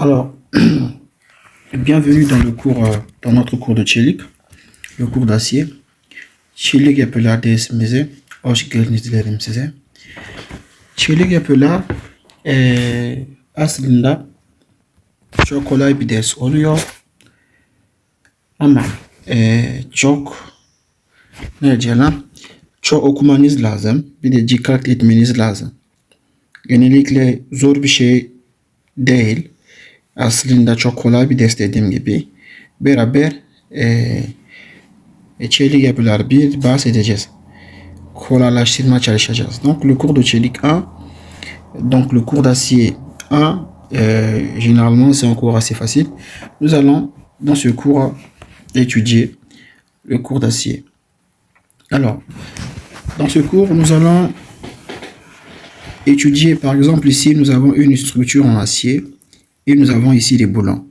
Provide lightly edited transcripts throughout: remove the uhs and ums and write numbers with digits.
Alors, bienvenue dans dans notre cours de çelik, le cours d'acier. Çelik yapılar dersimize hoş geldiniz dilerim size. Çelik yapılar aslında çok kolay bir ders oluyor. Ama çok ne diyelim, çok okumanız lazım. Bir de dikkat etmeniz lazım. Genellikle zor bir şey değil. Aslında çok kolay bir ders dediğim gibi. Beraber çelik yapılar bir bahsedeceğiz. Kolaylaştırma çalışacağız. Donc le cours de çelik 1, donc le cours d'acier 1, généralement c'est un cours assez facile. Nous allons dans ce cours étudier le cours d'acier. Alors, dans ce cours, nous allons étudier, par exemple ici, nous avons une structure en acier et nous avons ici des boulons.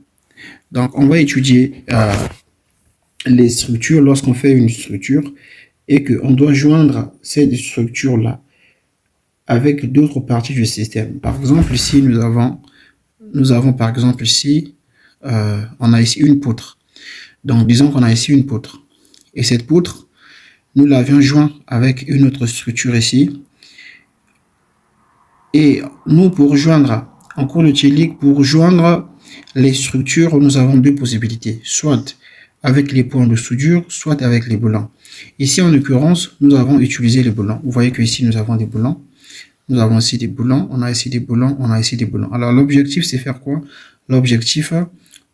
Donc, on va étudier les structures lorsqu'on fait une structure et qu'on doit joindre cette structure-là avec d'autres parties du système. Par exemple, ici, nous avons par exemple ici, on a ici une poutre. Donc, disons qu'on a ici une poutre. Et cette poutre, nous l'avions joint avec une autre structure ici. Et nous, pour joindre, en cours de çelik, pour joindre les structures, nous avons deux possibilités. Soit avec les points de soudure, soit avec les boulons. Ici, en l'occurrence, nous avons utilisé les boulons. Vous voyez que ici, nous avons des boulons. Nous avons ici des boulons. On a ici des boulons. On a ici des boulons. Alors, l'objectif, c'est faire quoi? L'objectif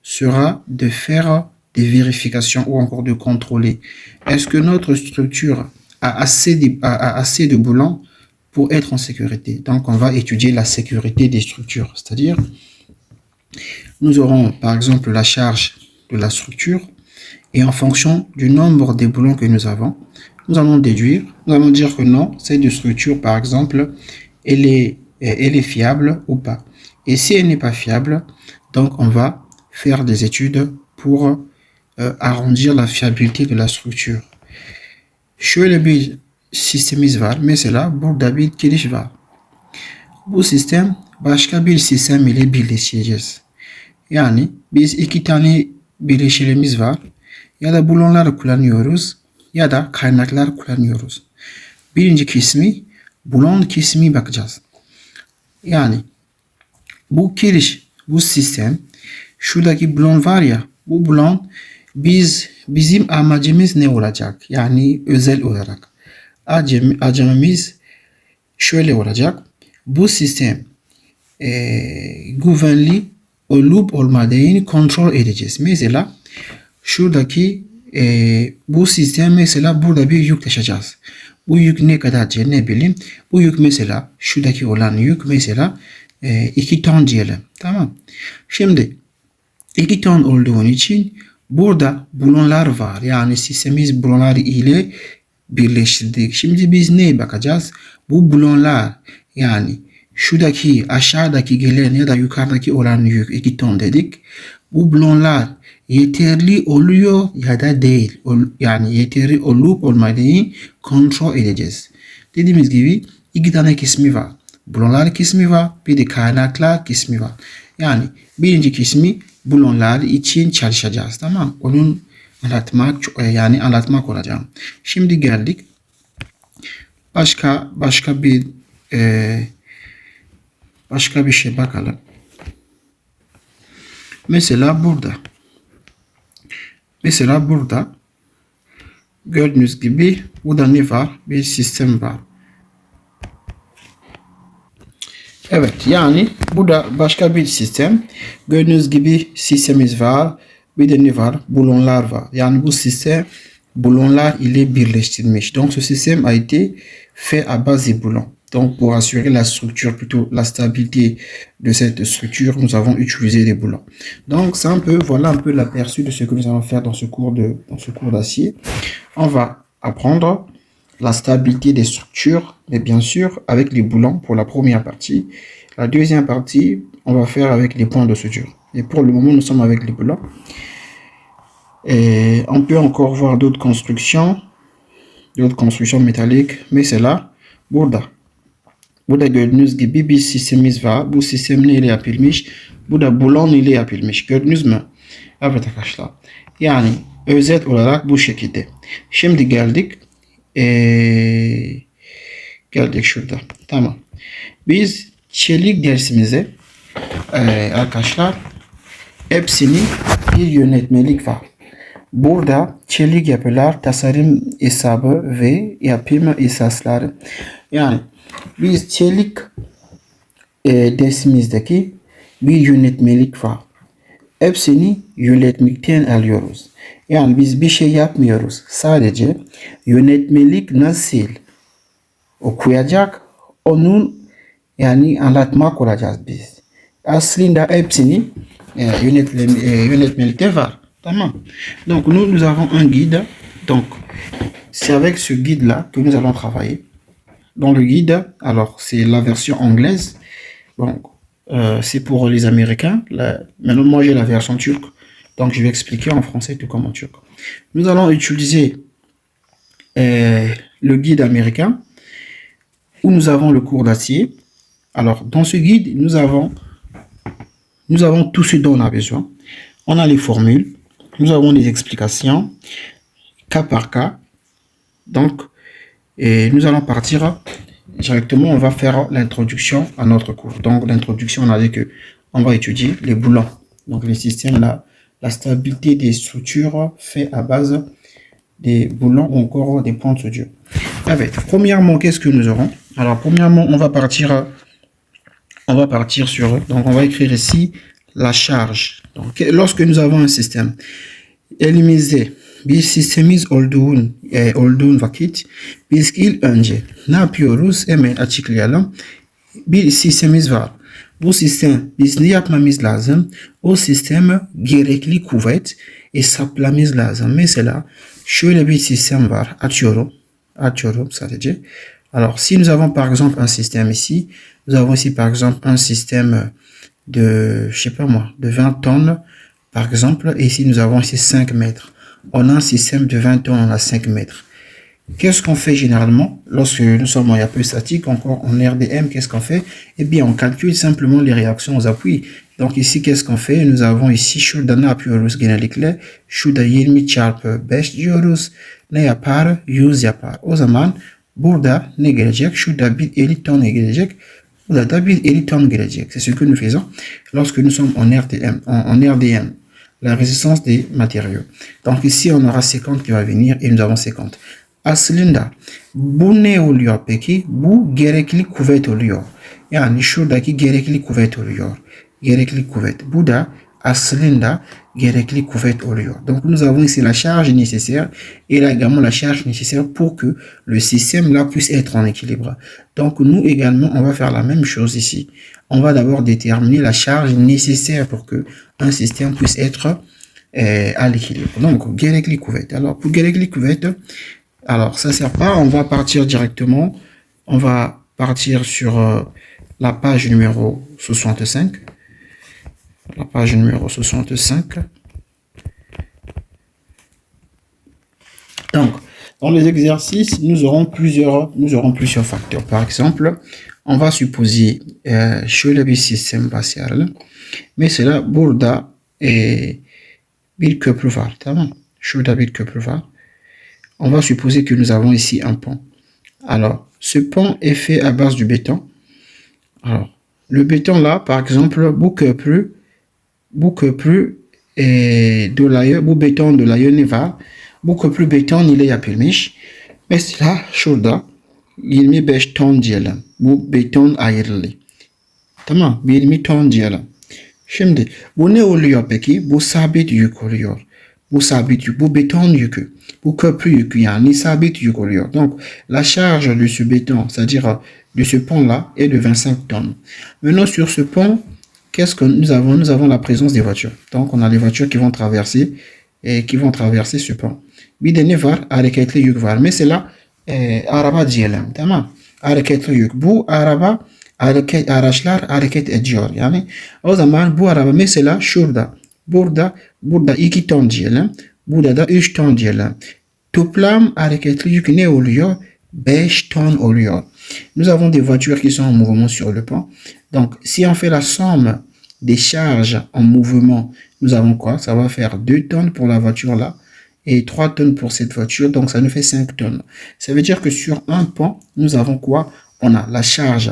sera de faire des vérifications ou encore de contrôler. Est-ce que notre structure a assez de boulons pour être en sécurité? Donc, on va étudier la sécurité des structures. C'est-à-dire, nous aurons par exemple la charge de la structure et en fonction du nombre de boulons que nous avons, nous allons déduire, nous allons dire que non, cette structure par exemple, elle est fiable ou pas. Et si elle n'est pas fiable, donc on va faire des études pour arrondir la fiabilité de la structure. Şöyle bir sistemimiz var. Mesela burada bir giriş var. Bu sistem başka bir sistem ile birleşeceğiz. Yani biz iki tane bileşenimiz var. Ya da bulonlar kullanıyoruz ya da kaynaklar kullanıyoruz. Birinci kısmı bulon kısmı bakacağız. Yani bu giriş, bu sistem, şuradaki bulon var ya, bu bulon bizim amacımız ne olacak? Yani özel olarak. Amacımız şöyle olacak. Bu sistem güvenli olup olmadığını kontrol edeceğiz. Mesela şuradaki bu sistem mesela burada bir yük taşıyacağız. Bu yük ne kadar ne bileyim. Bu yük mesela şuradaki olan yük mesela 2 ton diyelim. Tamam. Şimdi 2 ton olduğu için burada bulonlar var. Yani sistemimiz bulonlar ile birleştirdik. Şimdi biz neye bakacağız? Bu bulonlar yani şuradaki aşağıdaki gelen ya da yukarıdaki olan yük 2 ton dedik. Bu bulonlar yeterli oluyor ya da değil. Yani yeterli olup olmadığını kontrol edeceğiz. Dediğimiz gibi 2 tane kısmı var. Bulonlar kısmı var. Bir de kaynaklar kısmı var. Yani birinci kısmı bulonlar için çalışacağız. Tamam. Onun anlatmak olacağım. Şimdi geldik. Başka bir şey bakalım. Mesela burada gördüğünüz gibi burada ne var? Bir sistem var. Evet, yani burada başka bir sistem. Gördüğünüz gibi sistemimiz var. Bir de ne var? Bulonlar var. Yani bu sistem bulonlar ile birleştirilmiş. Donc ce système a été fait à base de boulons. Donc pour assurer la structure, plutôt la stabilité de cette structure, nous avons utilisé des boulons. Donc voilà un peu l'aperçu de ce que nous allons faire dans ce cours d'acier. On va apprendre la stabilité des structures, mais bien sûr avec les boulons pour la première partie. La deuxième partie, on va faire avec les points de suture. Et pour le moment, nous sommes avec les boulons. Et on peut encore voir d'autres constructions métalliques, mais c'est là, burada gördüğünüz gibi bir sistemimiz var. Bu sistem neyle yapılmış? burada bulan ile yapılmış. Gördünüz mü? Evet arkadaşlar. Yani özet olarak bu şekilde. Şimdi geldik. Geldik şurada. Tamam. Biz çelik dersimize arkadaşlar hepsinin bir yönetmelik var. Burada çelik yapılar, tasarım hesabı ve yapım esasları. Yani biz çelik dersimizdeki bir yönetmelik var. Hepsini yönetmekten alıyoruz. Yani biz bir şey yapmıyoruz. Sadece yönetmelik nasıl okuyacak onun yani anlatmak olacağız biz. Aslında hepsini yönetmelikte var. Tamam. Donc nous avons un guide. Donc c'est avec ce guide là que nous allons travailler. Dans le guide, alors c'est la version anglaise. Donc c'est pour les Américains. Maintenant moi j'ai la version turque. Donc je vais expliquer en français tout comme en turc. Nous allons utiliser le guide américain où nous avons le cours d'acier. Alors dans ce guide, nous avons tout ce dont on a besoin. On a les formules, nous avons des explications, cas par cas. Donc, nous allons partir directement, on va faire l'introduction à notre cours. Donc l'introduction, on a dit que on va étudier les boulons. Donc les systèmes, la stabilité des structures fait à base des boulons ou encore des points de soudure. Avec, premièrement, qu'est-ce que nous aurons? Alors premièrement, on va partir sur, donc on va écrire ici la charge. Donc lorsque nous avons un système, elimizde bir sistemimiz olduğun vakit biz ilk önce ne yapıyoruz? Hemen açıklayalım. Bir sistemimiz var. Bu sistem biz ne yapmamız lazım? O sisteme gerekli kuvvet hesaplamamız lazım. Mesela şöyle bir sistem var. Açıyorum sadece. Alors si nous avons par exemple un système ici, nous avons ici par exemple un système de, je sais pas moi, de 20 tonnes par exemple, et ici nous avons ici 5 mètres. On a un système de 20 tonnes, on a 5 mètres. Qu'est-ce qu'on fait généralement lorsque nous sommes en yapı statique, encore en RDM, qu'est-ce qu'on fait? Eh bien, on calcule simplement les réactions aux appuis. Donc ici, qu'est-ce qu'on fait? Nous avons ici şurada ne yapıyoruz genellikle? Şurada 20 çarpı 5 diyoruz. Ne yapar? 100 yapar. O zaman burada ne gelecek? Şurada bir 50 ton gelecek. Burada da bir 50 ton gelecek. C'est ce que nous faisons lorsque nous sommes en RDM. En RDM, la résistance des matériaux. Donc ici, on aura 50 qui va venir et nous avons 50. Aslında bu ne oluyor peki? Bu gerekli kuvvet oluyor. Yani şuradaki gerekli kuvvet oluyor. Gerekli kuvvet. Bu da aslında gerekli kuvvet oluyor. Donc nous avons ici la charge nécessaire et là également la charge nécessaire pour que le système là puisse être en équilibre. Donc nous également on va faire la même chose ici. On va d'abord déterminer la charge nécessaire pour que un système puisse être à l'équilibre. Donc gerekli kuvvet. Alors pour gerekli kuvvet, alors ça sert pas, on va partir directement, on va partir sur la page numéro 65. La page numéro 65. Donc, dans les exercices, nous aurons plusieurs facteurs. Par exemple, on va supposer şöyle bir sistem başlayalım. Mesela burada bir köprü var, tamam? Şurada bir köprü var. On va supposer que nous avons ici un pont. Alors, ce pont est fait à base du béton. Alors, le béton là, par exemple, bu beton dolayı ne var? Bu köprü beton ile yapılmış. Mesela şurada 25 ton diyelim. Bu beton ayrılı. Tamam, 20 ton diyelim. Şimdi bu ne oluyor peki? Bu sabit yük oluyor. Bu sabit yük, bu beton yükü. Bu köprü yükü yani sabit yük oluyor. Donc la charge de ce béton, c'est-à-dire de ce pont-là, est de 25 tonnes. Maintenant sur ce pont, qu'est-ce que nous avons? Nous avons la présence des voitures. Donc on a les voitures qui vont traverser ce pont. Bir de ne var? Hareketli yük var. Mesela araba diyelim. Tamam. Hareketli yük. Bu araçlar hareket ediyor. Yani o zaman bu araba mesela şurada. Burada 2 ton diyelim. Burada da 3 ton diyelim. Toplam hareketli yük ne oluyor? 5 ton oluyor. Nous avons des voitures qui sont en mouvement sur le pont. Donc, si on fait la somme des charges en mouvement, nous avons quoi? Ça va faire 2 tonnes pour la voiture là et 3 tonnes pour cette voiture, donc ça nous fait 5 tonnes. Ça veut dire que sur un pont, nous avons quoi? On a la charge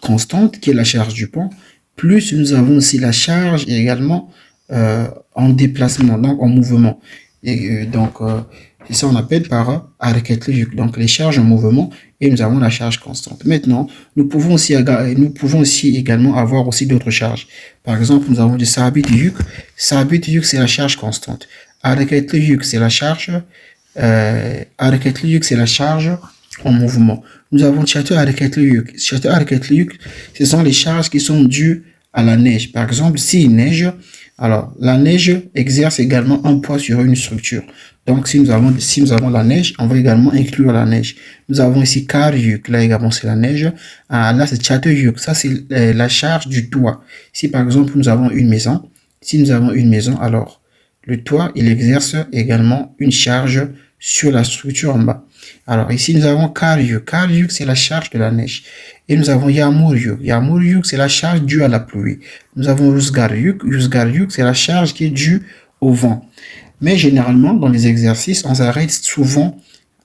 constante qui est la charge du pont, plus nous avons aussi la charge et également en déplacement, donc en mouvement. Et c'est ça on appelle par hareket yük, donc les charges en mouvement, et nous avons la charge constante. Maintenant, nous pouvons aussi également avoir aussi d'autres charges. Par exemple, nous avons du sabit yük. Sabit yük, c'est la charge constante. Hareket yük, c'est la charge c'est la charge en mouvement. Nous avons château hareket yük. Château hareket yük, ce sont les charges qui sont dues à la neige. Par exemple, s'il neige, alors la neige exerce également un poids sur une structure. Donc, si nous avons la neige, on va également inclure la neige. Nous avons ici kar yük, là également c'est la neige. Là, c'est château yük, ça c'est la charge du toit. Si par exemple, nous avons une maison, alors le toit, il exerce également une charge sur la structure en bas. Alors ici, nous avons kar yük. Kar yük, c'est la charge de la neige. Et nous avons yağmur yük. Yağmur yük, c'est la charge due à la pluie. Nous avons rüzgar yük. Rüzgar yük, c'est la charge qui est due au vent. Mais généralement, dans les exercices, on s'arrête souvent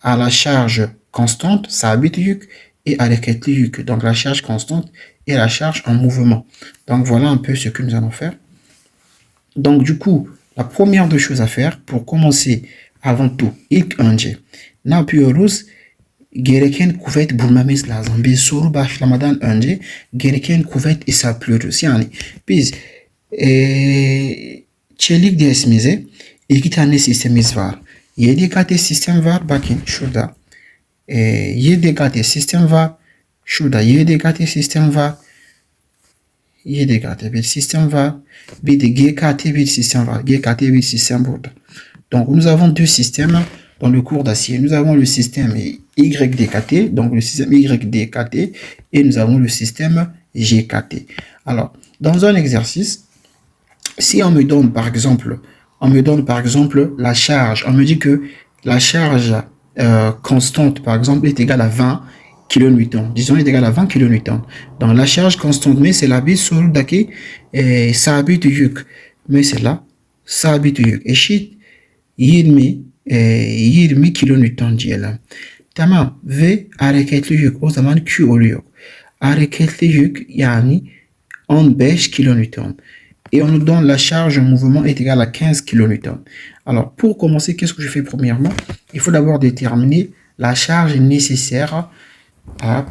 à la charge constante, sabit yük, et hareketli yük. Donc la charge constante et la charge en mouvement. Donc voilà un peu ce que nous allons faire. Donc du coup, la première des choses à faire pour commencer avant tout, ilk önce ne yapıyoruz? Gereken kuvvet bulmamız lazım. Bir soru başlamadan önce gereken kuvvet hesaplıyoruz. Yani biz çelik dersimize 2 tane sistemimiz var. YDKT sistem var. Bakın şurada. YDKT sistem var. Şurada YDKT sistem var. YDKT bir sistem var. Bir de GKT bir sistem var. GKT bir sistem burada. Donc nous avons deux systèmes dans le cours d'acier. Nous avons le système YDKT, donc le système YDKT, et nous avons le système GKT. Alors, dans un exercice, si on me donne par exemple la charge, on me dit que la charge constante, par exemple, est égale à 20 kN. Disons, est égale à 20 kN. Donc, la charge constante, mais c'est la bise sorudaki sabit yük. Mesela sabit yük eşit 20 kilonewton diyelim. Tamam. Ve hareketli yük o zaman Q oluyor. Hareketli yük yani 15 kilonewton. Et on nous donne la charge en mouvement est égale à 15 kilonewton. Alors, pour commencer, qu'est-ce que je fais premièrement? Il faut d'abord déterminer la charge nécessaire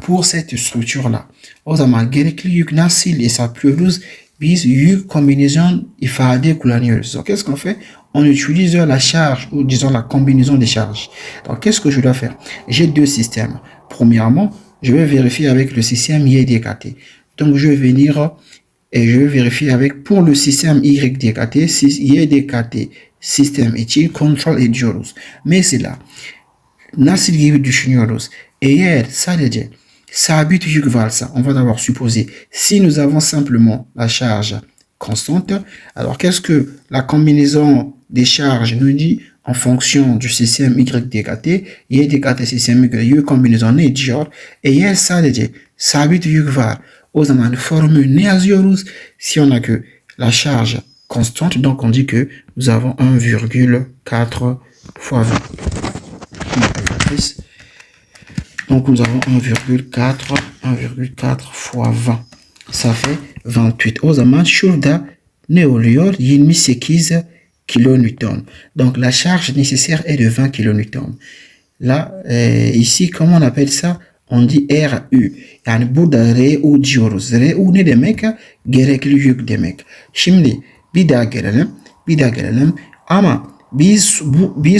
pour cette structure-là. O zaman gerekli yük nasıl hesaplıyoruz? Biz yük combinaison ifade kullanıyoruz. Donc, qu'est-ce qu'on fait? On utilise la charge, ou disons la combinaison des charges. Donc, qu'est-ce que je dois faire? J'ai deux systèmes. Premièrement, je vais vérifier avec le système YDKT. Donc, je vais venir et je vais vérifier avec, pour le système YDKT, YDKT système için kontrol ediyoruz. Mesela, nasıl gibi düşünüyoruz? Eğer sadece sabit yük varsa, on va d'abord supposer, si nous avons simplement la charge constante, alors qu'est-ce que la combinaison des charges nous dit en fonction du système YDKT, YDKT système Y combinaison ne diyor? Eğer sadece sabit yük var, o zaman formül ne yazıyoruz? Si on a que la charge constante, donc on dit que nous avons 1,4 fois 20. Donc nous avons 1,4 fois 20. Ça fait 28. O zaman şurada ne oluyor? 28 kilonewton. Donc la charge nécessaire est de 20 kilonewton. Là, ici, comment on appelle ça? On dit RU. Yani burada RU diyoruz. RU ne demek? Gerekli yük demek. Şimdi bir daha gelelim. Ama biz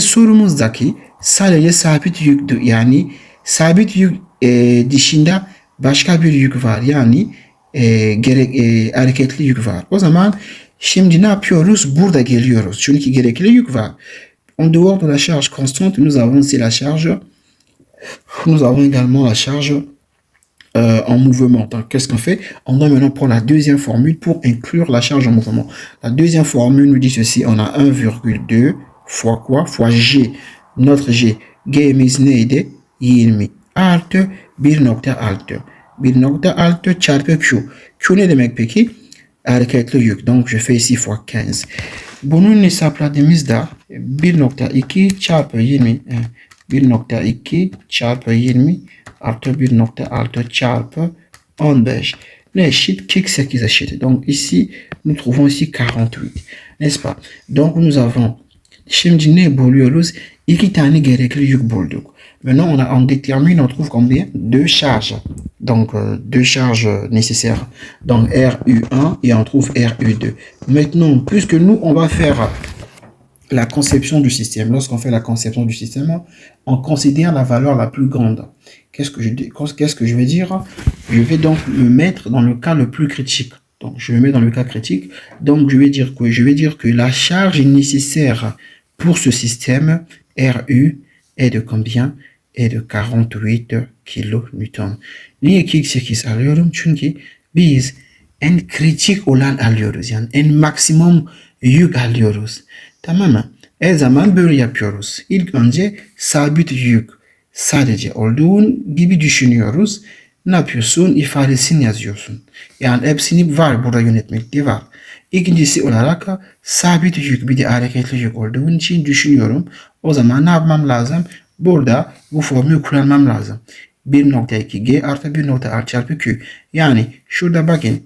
sorumuzdaki sadece sabit yüktü. Yani sabit yük dışında başka bir yük var. Yani hareketli yük var. O zaman şimdi ne yapıyoruz? Burada geliyoruz. Çünkü gerekli yük var. En dehors de la charge constante, nous avons aussi la charge. Nous avons également la charge en mouvement. Donc, qu'est-ce qu'on fait? On doit maintenant prendre la deuxième formule pour inclure la charge en mouvement. La deuxième formule nous dit ceci. On a 1,2 fois quoi? Fois G. Notre G. G'miz neydi? 20 artı 1,6. 1,6 çarpı Q. Q ne demek peki? hareketli yük. Donc je fais ici fois 15. Bunun hesapladığımızda 1.2 çarpı 20 1.2 çarpı 20 artı 1.6 çarpı 15 ne eşit 48 eşit. Donc ici nous trouvons ici 48, n'est-ce pas? Donc nous avons şimdi ne buluyoruz? İki tane gerekli yük bulduk. Maintenant on détermine, on trouve combien? Deux charges. Donc deux charges nécessaires. Donc RU1 et on trouve RU2. Maintenant, puisque nous on va faire la conception du système. Lorsqu'on fait la conception du système, on considère la valeur la plus grande. Qu'est-ce que je vais dire? Je vais donc me mettre dans le cas le plus critique. Donc, je me mets dans le cas critique. Donc, je vais dire quoi? Je vais dire que la charge nécessaire pour ce système RU est de combien? Est de 48 kilonewton. Niye ki 8 alıyorum? Çünkü biz en kritik olan alıyoruz. Yani en maksimum yük alıyoruz. Tamam mı? Her zaman böyle yapıyoruz. İlk önce sabit yük sadece olduğun gibi düşünüyoruz. Ne yapıyorsun? İfadesini yazıyorsun. Yani hepsini var burada yönetmekte var. İkincisi olarak sabit yük bir de hareketli yük olduğun için düşünüyorum. O zaman ne yapmam lazım? Burada bu formülü kullanmam lazım. 1.2G artı 1.6 çarpı Q. Yani şurada bakın.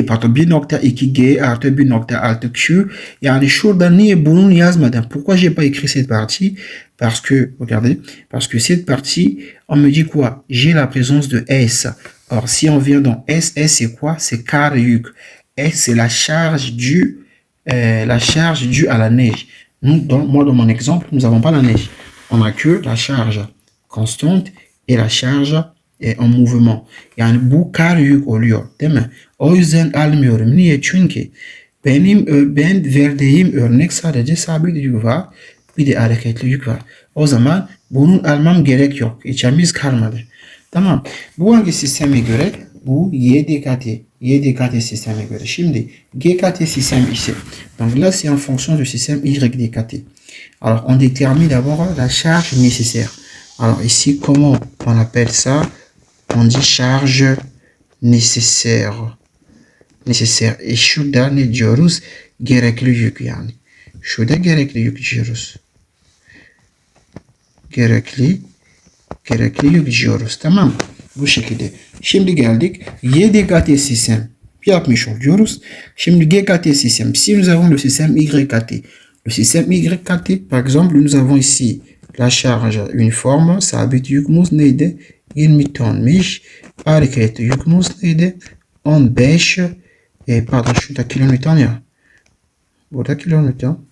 Pardon 1.2G artı 1.6 Q. Yani şurada niye bunun yazmadan? Pourquoi j'ai pas écrit cette partie? Parce que, regardez, parce que cette partie, on me dit quoi? J'ai la présence de S. Or, si on vient dans S, S c'est quoi? C'est carré yük. S c'est la charge due à la neige. Moi, dans mon exemple, nous n'avons pas la neige. On a que la charge constante et la charge en mouvement. Yani bu kar yük oluyor, değil mi? O yüzden almıyorum. Niye? Çünkü ben verdiğim örnek sadece sabit yük var, bir de hareketli yük var. O zaman bunun almam gerek yok. İçimiz kalmadı. Tamam. Bu hangi sisteme göre? Bu YDKT sisteme göre. Şimdi GKT sistème ici. Donc là c'est en fonction du système YDKT. Alors on détermine d'abord la charge nécessaire. Alors ici comment on appelle ça? On dit charge nécessaire. Et şurada ne diyoruz? Gerekli yük yani. Şurada gerekli yük diyoruz. Gerekli yük diyoruz. Tamam. Bu şekilde. Şimdi geldik. YDKT sistem yapmış oluyoruz. Şimdi GKT système. Si nous avons le système YKT. Le système YKT, par exemple, nous avons ici la charge uniforme. Sabit yükümüz neydi? 20 tonmuş. Hareketli yükümüz neydi? 15. Pardon, şurada kilonewton ya. Burada kilonewton.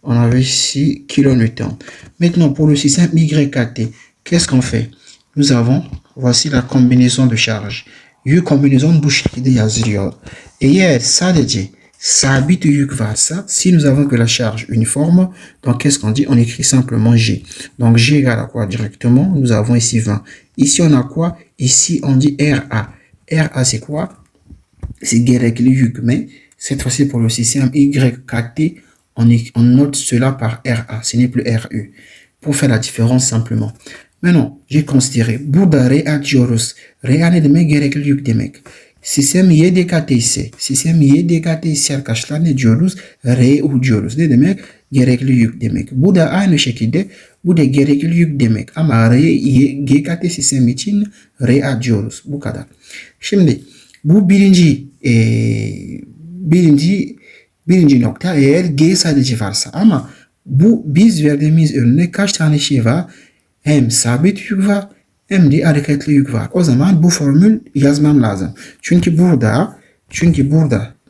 On avait ici kilonewton. Maintenant, pour le système YKT, qu'est-ce qu'on fait? Nous avons, voici la combinaison de charge. Yük kombinaison bu şekilde yazılıyor. Eğer sadece sabit yük varsa, si nous avons que la charge uniforme, donc qu'est-ce qu'on dit? On écrit simplement G. Donc G égale à quoi directement? Nous avons ici 20. Ici on a quoi? Ici on dit RA. RA c'est quoi? C'est gerekli yük, mais cette fois-ci pour le système YKT, on note cela par RA, ce n'est plus RU. Pour faire la différence simplement. Maintenant, j'ai considéré burada RA diyoruz. RA ne demek? Gerekli yük demek. Sistem YDKT ise, sistem YDKT ise arkadaşlar ne diyoruz? RU diyoruz. Ne demek? Gerekli yük demek. Bu da aynı şekilde bu da gerekli yük demek. Ama GKT sistem için RA diyoruz. Bu kadar. Şimdi bu birinci nokta eğer G sadece varsa, ama bu biz verdiğimiz örnek kaç tane şey var? Hem sabit yük var hem de hareketli yük var. O zaman bu formül yazmam lazım. Çünkü burada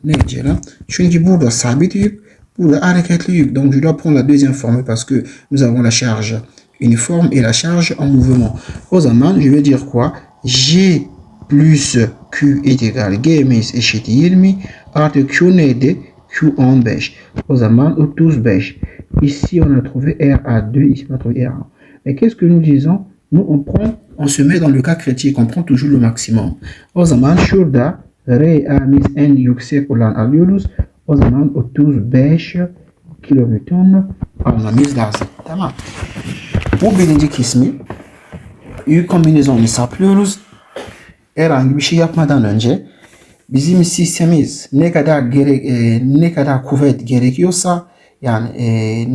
ne diyelim? Çünkü burada sabit yük, burada hareketli yük. Donc je dois prendre la deuxième formule parce que nous avons la charge uniforme et la charge en mouvement. O zaman je vais dire quoi? G plus Q est égal G'miz eşit 20 artı Q neydi? Q 15. O zaman 35. Ici on a trouvé RA2, ici on a trouvé RA1. Mais qu'est-ce que nous disons? Nous on se met dans le cas critique, on prend toujours le maximum. O zaman şurada RA'miz en yüksek olan alıyoruz. O zaman 35 kilonewton almamız lazım. Tamam. Bu birinci kısmı yük kombinasyonunu hesaplıyoruz. Herhangi bir şey yapmadan önce bizim sistemimiz ne kadar kuvvet gerekiyorsa yani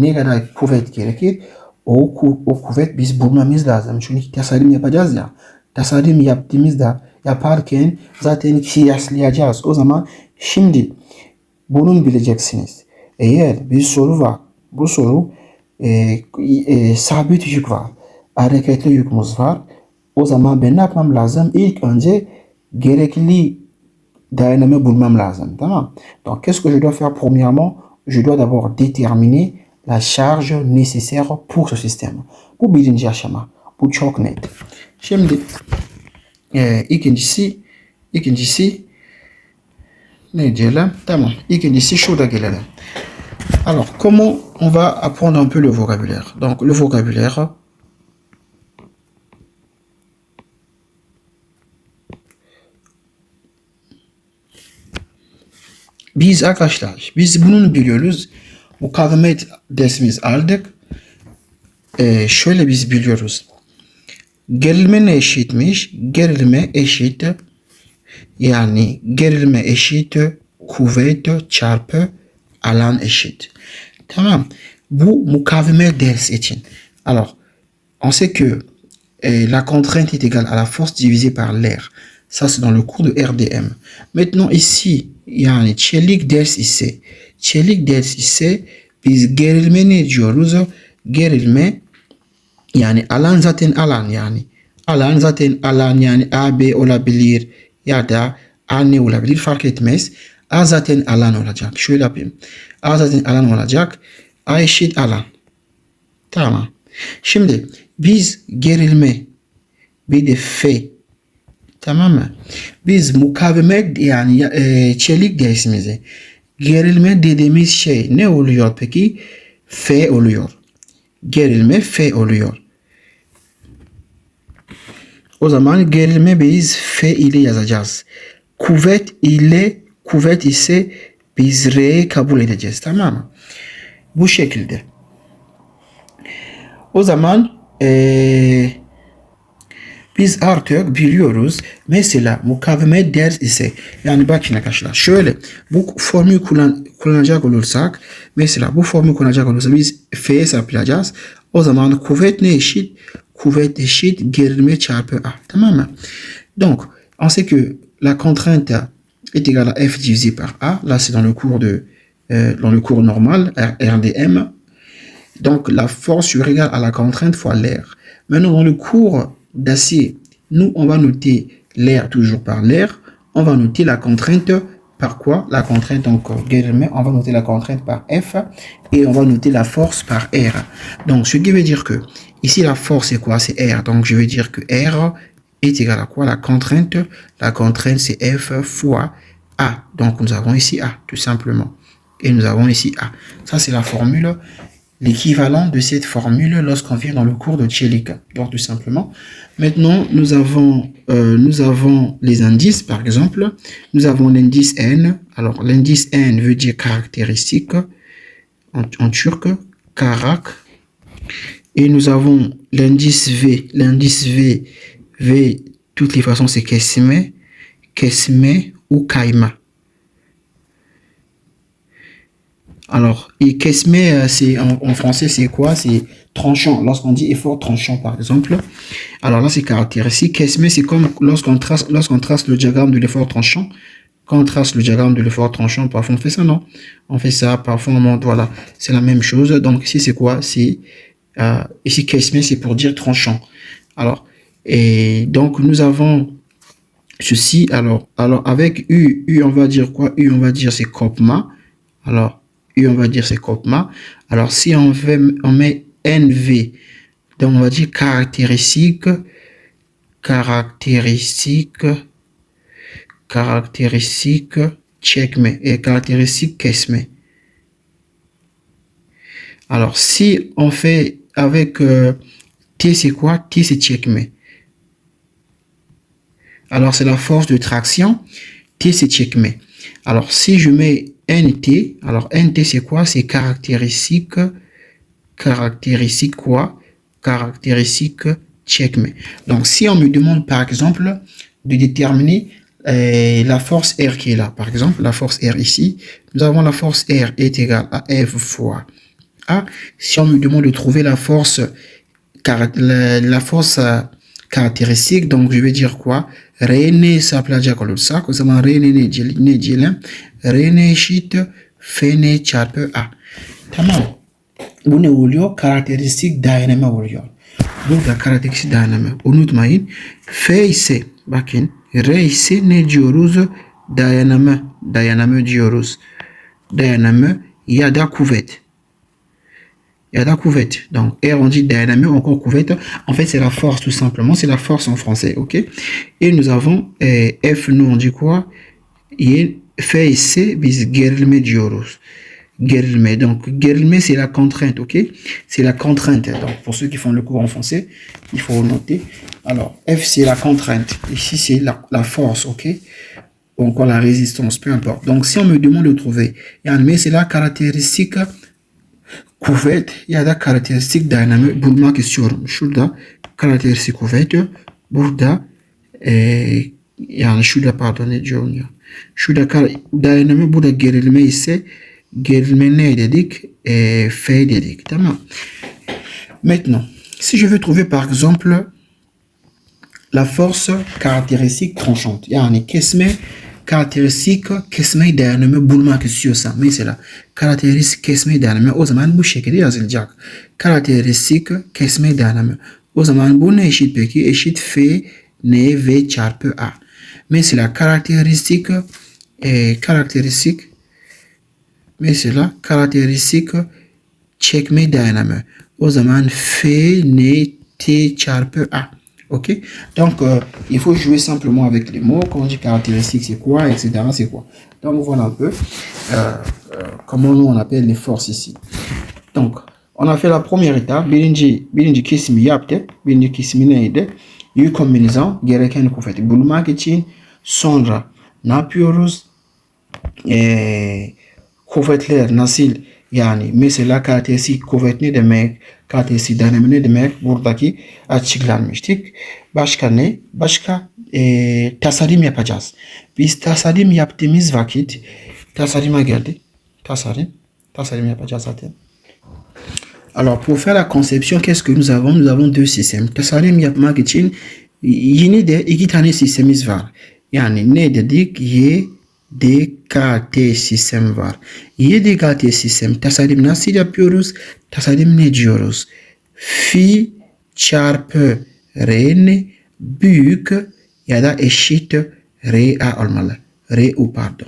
ne kadar kuvvet gerekir o kuvvet biz bulmamız lazım. Çünkü tasarım yapacağız ya. Tasarım yaparken zaten kıyaslayacağız. O zaman şimdi bunun bileceksiniz. Eğer bir soru var, bu soru sabit yük var, hareketli yükümüz var. O zaman ben ne yapmam lazım? İlk önce gerekli dayanımı bulmam lazım. Tamam. Donc, qu'est-ce que je dois faire premièrement? Je dois d'abord déterminer la charge nécessaire pour ce système. Bu birinci aşama. Bu çok net. Şimdi ikincisi ne diyelim? Tamam. İkincisi şurada gelelim. Alors, comment on va apprendre un peu le vocabulaire? Donc, le vocabulaire, biz bunu biliyoruz. Mukavemet dersimiz aldık. Şöyle biz biliyoruz. Gerilme ne eşitmiş? Gerilme eşit. Yani gerilme eşit kuvvet çarpı alan eşit. Tamam. Bu mukavemet ders için. Alors, on sait que la contrainte est égale à la force divisée par l'air. Ça, c'est dans le cours de RDM. Maintenant, ici, yani çelik ders ise biz gerilme ne diyoruz? Gerilme yani alan zaten alan yani. Alan zaten alan yani AB olabilir ya da A ne olabilir fark etmez. A zaten alan olacak. Şöyle yapayım. A zaten alan olacak. A eşit alan. Tamam. Şimdi biz gerilme bir de F, tamam mı? Biz mukavemet yani çelik dersimizi gerilme dediğimiz şey ne oluyor peki? F oluyor. Gerilme F oluyor. O zaman gerilme biz F ile yazacağız. Kuvvet ise biz R'yi kabul edeceğiz, tamam mı? Bu şekilde. O zaman biz artık biliyoruz. Mesela mukavemet ders ise yani bakın arkadaşlar şöyle bu formülü kullanacak olursak mesela bu formülü kullanacak olursak biz F'ye hesaplayacağız. O zaman kuvvet ne eşit? Kuvvet eşit gerilme çarpı A. Tamam mı? Donc on sait que la contrainte est égale à F divisé par A. Là c'est dans le cours normal RDM. Donc la force sur égale à la contrainte fois l'air. Maintenant dans le cours d'acier, nous on va noter l'air toujours par l'air, on va noter la contrainte par quoi? La contrainte encore, on va noter la contrainte par F et on va noter la force par R. Donc ce qui veut dire que ici la force c'est quoi? C'est R. Donc je vais dire que R est égal à quoi? La contrainte c'est F fois A. Donc nous avons ici A tout simplement. Et nous avons ici A. Ça c'est la formule, l'équivalent de cette formule lorsqu'on vient dans le cours de Çelik. Donc tout simplement. Maintenant, nous avons les indices, par exemple. Nous avons l'indice N. Alors, l'indice N veut dire caractéristique en turc, karak. Et nous avons l'indice V. L'indice V, toutes les façons, c'est kesme ou kaima. Alors, et kesme, c'est en français, c'est quoi? C'est tranchant. Lorsqu'on dit effort tranchant, par exemple. Alors là, c'est caractéristique. Kesme, c'est comme lorsqu'on trace le diagramme de l'effort tranchant. Quand on trace le diagramme de l'effort tranchant, parfois on fait ça, non? On fait ça, parfois on monte, voilà. C'est la même chose. Donc ici, c'est quoi? C'est ici, kesme, c'est pour dire tranchant. Alors, et donc nous avons ceci. Alors avec U, on va dire quoi? U, on va dire c'est kopma. Alors, U, on va dire c'est kopma. Alors, si on met NV, donc on va dire caractéristique çekme et caractéristique kesme. Alors, si on fait avec T, c'est quoi? T, c'est çekme. Alors, c'est la force de traction. T, c'est çekme. Alors, si je mets NT, alors NT, c'est quoi? C'est caractéristique quoi? Caractéristique çekme. Donc, si on me demande, par exemple, de déterminer la force R qui est là. Par exemple, la force R ici, nous avons la force R est égale à F fois A. Si on me demande de trouver la force caractéristique, donc je vais dire quoi? Rene saplaja kolotsa, que ça m'a rene ne rene shit fene charpe A. Tamam. Bu ne oluyor? Karakteristik dayanama oluyor. Burada karakteristik dayanama. Unutmayın. F ise bakın R ise ne diyoruz? Dayanama. Dayanama diyoruz. Dayanama ya da kuvvet. Il y a la couvette. Donc, R, on dit dynamique, encore couvette. En fait, c'est la force, tout simplement. C'est la force en français, ok? Et nous avons F, nous, on dit quoi? F et C, bis gerilme diyoruz. Gerilme. Donc, gerilme, c'est la contrainte, ok? C'est la contrainte. Donc, pour ceux qui font le cours en français, il faut noter. Alors, F, c'est la contrainte. Ici, c'est la force, ok? Ou encore la résistance, peu importe. Donc, si on me demande de trouver, c'est la caractéristique kuvvet ya da karakteristik dayanımı bulmak istiyorum. Şurada karakteristik kuvvet, burada yani şurada pardon ne diyorum ya. Şurada dayanımı, burada gerilme ise gerilme ne dedik? F dedik. Tamam. Maintenant, si je veux trouver par exemple la force caractéristique tranchante, yani kesme kesmeyi dayanımı bulmak istiyorsam mesela karakteristik kesmeyi dayanımı o zaman bu şekilde yazılacak. Karakteristik kesmeyi dayanımı. O zaman bu ne eşit peki? Eşit F N V çarpı A. Mesela karakteristik çekme dayanımı. O zaman F N T çarpı A. Ok, donc il faut jouer simplement avec les mots. Quand on dit caractéristique, c'est quoi, etc. C'est quoi. Donc voilà un peu comment nous on appelle les forces ici. Donc on a fait la première étape. Birinci kesimi yaptık. Birinci kesimi neydi? Yük kombinizan gereken kuvveti bulmak için. Sonra ne yapıyoruz? Kuvvetler nasıl? Yani mesela karakteristik kuvvet ne demek? Karakteristik dayanımı ne demek? Buradaki açıklanmıştık. Başka ne? Başka tasarım yapacağız. Biz tasarım yaptığımız vakit tasarıma geldik. Tasarım yapacağız zaten. Alors pour faire la conception, qu'est-ce que nous avons? Nous avons deux systèmes. Tasarım yapmak için yine de iki tane sistemimiz var. Yani ne dedik? YDKT sistem var. YDKT sistem tasarım nasıl yapıyoruz? Tasarım ne diyoruz? Fi çarpı R'n büyük ya da eşit RA olmalı. RU pardon.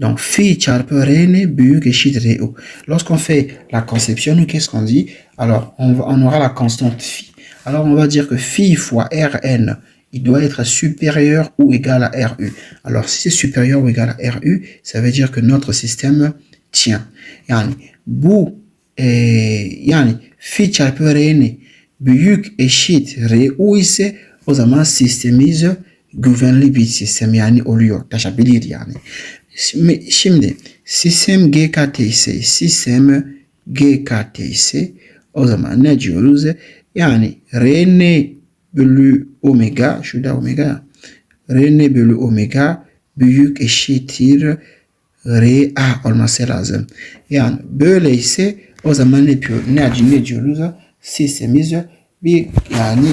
Donc phi çarpı R'n büyük eşit RU. Lorsqu'on fait la conception, nous qu'est-ce qu'on dit? Alors on aura la constante phi. Alors on va dire que phi fois Rn, il doit être supérieur ou égal à RU. Alors, si c'est supérieur ou égal à RU, ça veut dire que notre système tient. Yani, fi çarpı R'n büyük eşit RU ise o zaman sistemimiz güvenli bir sistem yani oluyor. Taşabilir yani. Şimdi sistem GKT ise o zaman ne diyoruz? Yani R'n bölü omega, şurada omega, R'n bölü omega büyük eşittir RA olması lazım. Yani böyleyse o zaman ne diyoruz? Sistemimiz bir yani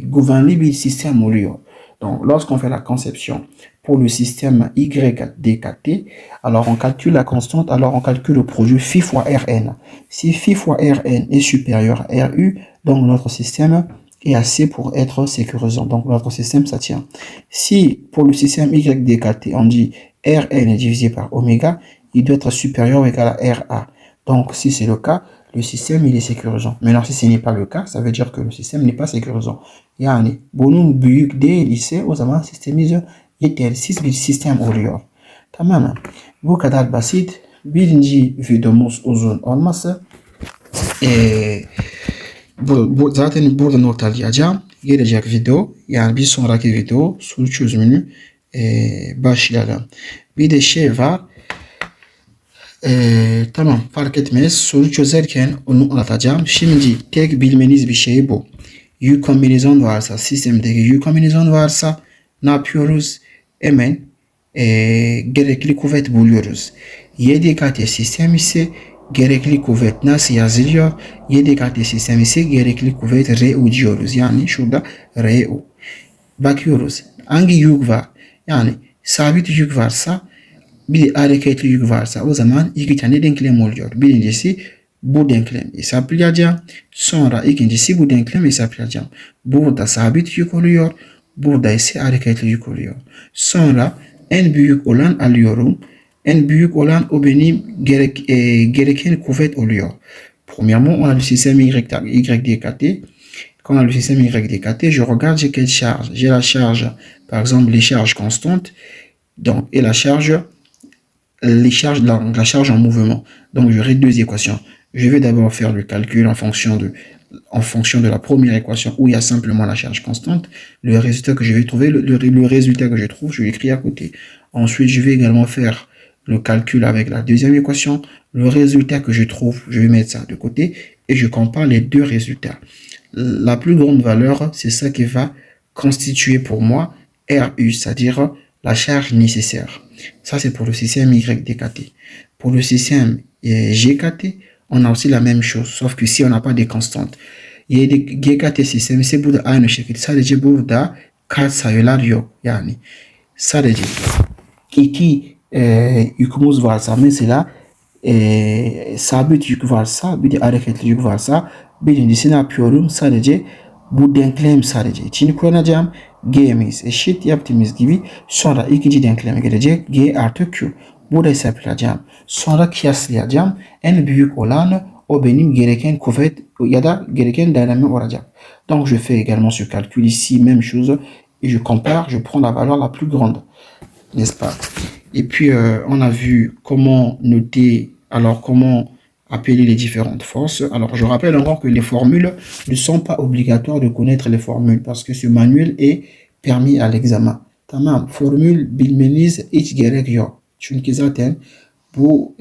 güvenli bir sistem oluyor. Donc lorsqu'on fait la conception pour le système YDKT, alors on calcule la constante, alors on calcule le produit phi fois Rn. Si phi fois Rn est supérieur à RU, donc notre système est assez pour être sécurisant. Donc notre système, ça tient. Si pour le système YDKT, on dit Rn est divisé par oméga, il doit être supérieur ou égal à Ra. Donc si c'est le cas, le système il est sécurisant. Maintenant si ce n'est pas le cas, ça veut dire que le système n'est pas sécurisant. Yani bunun büyük değil ise o zaman sistemimiz yetersiz bir sistem oluyor. Tamam mı? Bu kadar basit. Birinci videomuz uzun olması. Zaten burada noktalayacağım. Gelecek video yani bir sonraki video soru çözümünü başlayalım. Bir de şey var. Tamam fark etmez. Soru çözerken onu anlatacağım. Şimdi tek bilmeniz bir şey bu. Yük kombinasyon varsa, sistemdeki yük kombinasyon varsa ne yapıyoruz? hemen gerekli kuvvet buluyoruz. YDKT sistem ise gerekli kuvvet nasıl yazılıyor? YDKT sistem ise gerekli kuvvet RU diyoruz. Yani şurada RU. Bakıyoruz. Hangi yük var? Yani sabit yük varsa bir de hareketli yük varsa o zaman iki tane denklem oluyor. Birincisi bu denklemi hesaplayacağım. Sonra ikincisi bu denklemi hesaplayacağım. Burada sabit yük oluyor. Burada ise hareketli yük oluyor. Sonra en büyük olan alıyorum. En büyük olan o benim gereken kuvvet oluyor. Premièrement, on a le système YDKT. Quand on a le système YDKT, je regarde j'ai quelle charge. J'ai la charge, par exemple, les charges constantes. Donc, et la charge la charge en mouvement. Donc, j'aurai deux équations. Je vais d'abord faire le calcul en fonction de la première équation où il y a simplement la charge constante. Le résultat que je vais trouver, le résultat que je trouve, je l'écris à côté. Ensuite, je vais également faire le calcul avec la deuxième équation. Le résultat que je trouve, je vais mettre ça de côté et je compare les deux résultats. La plus grande valeur, c'est ça qui va constituer pour moi RU, c'est-à-dire la charge nécessaire. Ça, c'est pour le système YDKT. Pour le système GKT, on a aussi la même chose, sauf que si on n'a pas de constantes. GKT system ise burada aynı şekilde. Sadece burada katsayılar yok. Yani sadece iki yükümüz varsa, mesela sabit yük varsa, bir de hareketli yük varsa, birincisi ne yapıyorum? Sadece bu denklem sadece içini kullanacağım. G'miz eşit yaptığımız gibi sonra ikinci denkleme gelecek. G artı Q. Burada hesaplayacağım. Sonra kıyaslayacağım. En büyük olan o benim gereken kuvvet ya da gereken dayanımı olacak. Donc je fais également ce calcul ici, même chose. Et je compare, je prends la valeur la plus grande. N'est-ce pas? Et puis on a vu comment noter, alors comment appeler les différentes forces. Alors, je rappelle encore que les formules ne sont pas obligatoires de connaître les formules parce que ce manuel est permis à l'examen. Tamam, formül bilmeniz hiç gerek yok. Çünkü zaten bu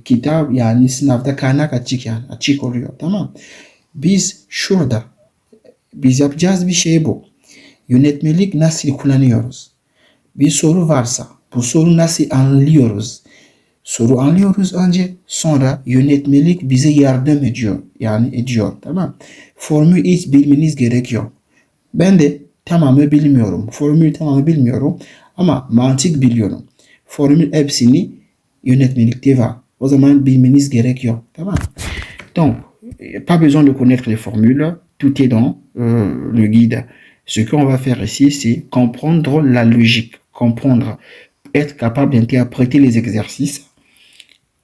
kitap yani sınavda kaynak açık yani açık oluyor. Tamam. Biz yapacağız bir şey bu. Yönetmelik nasıl kullanıyoruz? Bir soru varsa bu soru nasıl anlıyoruz? Soru anlıyoruz önce, sonra yönetmelik bize yardım ediyor. Yani ediyor, tamam. Formül hiç bilmeniz gerekiyor. Ben de tamamı bilmiyorum. Formül tamamı bilmiyorum ama mantık biliyorum. Formül hepsini yönetmelikte var. O zaman bilmeniz gerekiyor, tamam. Donc, pas besoin de connaître les formules. Tout est dans le guide. Ce qu'on va faire ici, c'est comprendre la logique. Comprendre, être capable d'interpréter les exercices.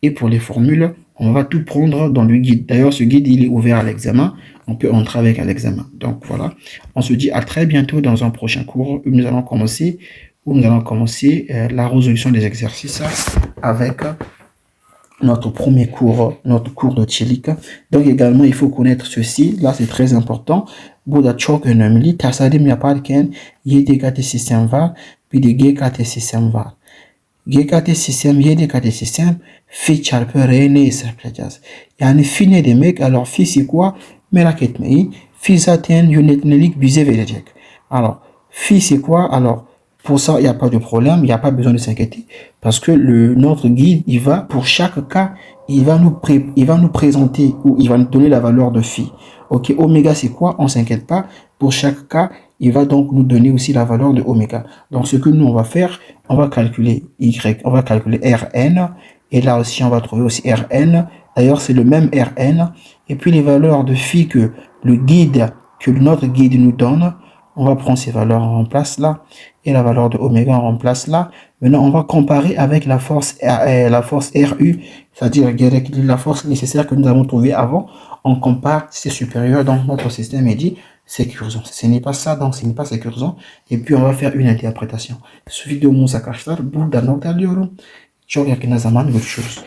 Et pour les formules, on va tout prendre dans le guide. D'ailleurs, ce guide, il est ouvert à l'examen. On peut entrer avec à l'examen. Donc voilà. On se dit à très bientôt dans un prochain cours où nous allons commencer la résolution des exercices avec notre premier cours, notre cours de Tchelik. Donc également, il faut connaître ceci. Là, c'est très important. Burada çok önemli. Tasarım yaparken YDKT sistem var. Bir de GKT sistem var. GKT sistem, YDKT sistem, fi çarpı R'ni hesaplayacağız. Yani fi ne demek? Alors fi c'est quoi? Merak etmeyin. Fi zaten yönetmelik bize verecek. Alors, fi c'est quoi? Alors, pour ça, il n'y a pas de problème, il n'y a pas besoin de s'inquiéter. Parce que notre guide, il va, pour chaque cas, il va nous présenter ou il va nous donner la valeur de phi. Ok, oméga c'est quoi? On s'inquiète pas. Pour chaque cas, il va donc nous donner aussi la valeur de oméga. Donc ce que nous on va faire, on va calculer Y, on va calculer Rn. Et là aussi, on va trouver aussi Rn. D'ailleurs, c'est le même Rn. Et puis les valeurs de phi que notre guide nous donne, on va prendre ces valeurs, on remplace là. Et la valeur de oméga, on remplace là. Maintenant, on va comparer avec la force RU, c'est-à-dire la force nécessaire que nous avons trouvée avant. On compare, c'est supérieur, donc notre système est dit sécurisant. Ce n'est pas ça, donc ce n'est pas sécurisant. Et puis, on va faire une interprétation. Ce vidéo, Moussa Kashtar, Bouddha Notalioro, Chogyakina Zaman, Görüşürüz.